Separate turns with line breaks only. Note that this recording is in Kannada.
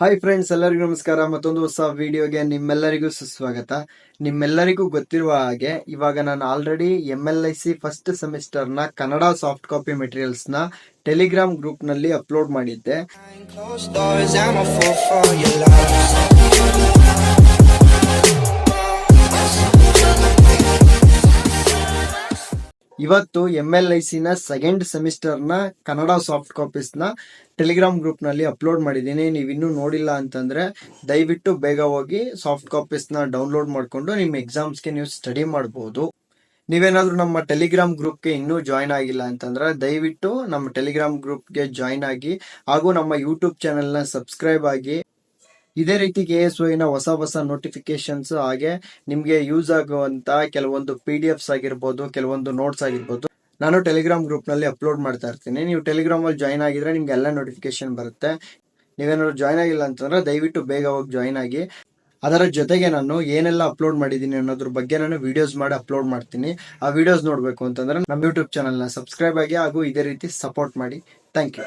ಹಾಯ್ ಫ್ರೆಂಡ್ಸ್, ಎಲ್ಲರಿಗೂ ನಮಸ್ಕಾರ. ಮತ್ತೊಂದು ಹೊಸ ವಿಡಿಯೋಗೆ ನಿಮ್ಮೆಲ್ಲರಿಗೂ ಸುಸ್ವಾಗತ. ನಿಮ್ಮೆಲ್ಲರಿಗೂ ಗೊತ್ತಿರುವ ಹಾಗೆ ಇವಾಗ ನಾನು ಆಲ್ರೆಡಿ MLIC ಫಸ್ಟ್ ಸೆಮಿಸ್ಟರ್ನ ಕನ್ನಡ ಸಾಫ್ಟ್ ಕಾಪಿ ಮೆಟೀರಿಯಲ್ಸ್ನ ಟೆಲಿಗ್ರಾಮ್ ಗ್ರೂಪ್ನಲ್ಲಿ ಅಪ್ಲೋಡ್ ಮಾಡಿದ್ದೆ. ಇವತ್ತು MLICನ ಸೆಕೆಂಡ್ ಸೆಮಿಸ್ಟರ್ನ ಕನ್ನಡ ಸಾಫ್ಟ್ ಕಾಪೀಸ್ನ ಟೆಲಿಗ್ರಾಮ್ ಗ್ರೂಪ್ನಲ್ಲಿ ಅಪ್ಲೋಡ್ ಮಾಡಿದ್ದೀನಿ. ನೀವು ಇನ್ನೂ ನೋಡಿಲ್ಲ ಅಂತಂದರೆ ದಯವಿಟ್ಟು ಬೇಗ ಹೋಗಿ ಸಾಫ್ಟ್ ಕಾಪೀಸ್ನ ಡೌನ್ಲೋಡ್ ಮಾಡಿಕೊಂಡು ನಿಮ್ಮ ಎಕ್ಸಾಮ್ಸ್ಗೆ ನೀವು ಸ್ಟಡಿ ಮಾಡ್ಬೋದು. ನೀವೇನಾದರೂ ನಮ್ಮ ಟೆಲಿಗ್ರಾಮ್ ಗ್ರೂಪ್ಗೆ ಇನ್ನೂ ಜಾಯ್ನ್ ಆಗಿಲ್ಲ ಅಂತಂದ್ರೆ ದಯವಿಟ್ಟು ನಮ್ಮ ಟೆಲಿಗ್ರಾಮ್ ಗ್ರೂಪ್ಗೆ ಜಾಯ್ನ್ ಆಗಿ, ಹಾಗೂ ನಮ್ಮ ಯೂಟ್ಯೂಬ್ ಚಾನೆಲ್ನ ಸಬ್ಸ್ಕ್ರೈಬ್ ಆಗಿ. ಇದೇ ರೀತಿ KSYನ ಹೊಸ ನೋಟಿಫಿಕೇಶನ್ಸ್, ಹಾಗೆ ನಿಮಗೆ ಯೂಸ್ ಆಗುವಂತ ಕೆಲವೊಂದು PDFs ಆಗಿರ್ಬೋದು, ಕೆಲವೊಂದು ನೋಟ್ಸ್ ಆಗಿರ್ಬೋದು, ನಾನು ಟೆಲಿಗ್ರಾಮ್ ಗ್ರೂಪ್ನಲ್ಲಿ ಅಪ್ಲೋಡ್ ಮಾಡ್ತಾ ಇರ್ತೀನಿ. ನೀವು ಟೆಲಿಗ್ರಾಮಲ್ಲಿ ಜಾಯ್ನ್ ಆಗಿದ್ರೆ ನಿಮ್ಗೆ ಎಲ್ಲ ನೋಟಿಫಿಕೇಶನ್ ಬರುತ್ತೆ. ನೀವೇನಾದ್ರು ಜಾಯ್ನ್ ಆಗಿಲ್ಲ ಅಂತಂದ್ರೆ ದಯವಿಟ್ಟು ಬೇಗ ಹೋಗಿ ಜಾಯ್ನ್ ಆಗಿ. ಅದರ ಜೊತೆಗೆ ನಾನು ಏನೆಲ್ಲ ಅಪ್ಲೋಡ್ ಮಾಡಿದ್ದೀನಿ ಅನ್ನೋದ್ರ ಬಗ್ಗೆ ನಾನು ವಿಡಿಯೋಸ್ ಮಾಡಿ ಅಪ್ಲೋಡ್ ಮಾಡ್ತೀನಿ. ಆ ವಿಡಿಯೋಸ್ ನೋಡಬೇಕು ಅಂತಂದ್ರೆ ನಮ್ಮ ಯೂಟ್ಯೂಬ್ ಚಾನಲ್ನ ಸಬ್ಸ್ಕ್ರೈಬ್ ಆಗಿ, ಹಾಗೂ ಇದೇ ರೀತಿ ಸಪೋರ್ಟ್ ಮಾಡಿ. Thank you.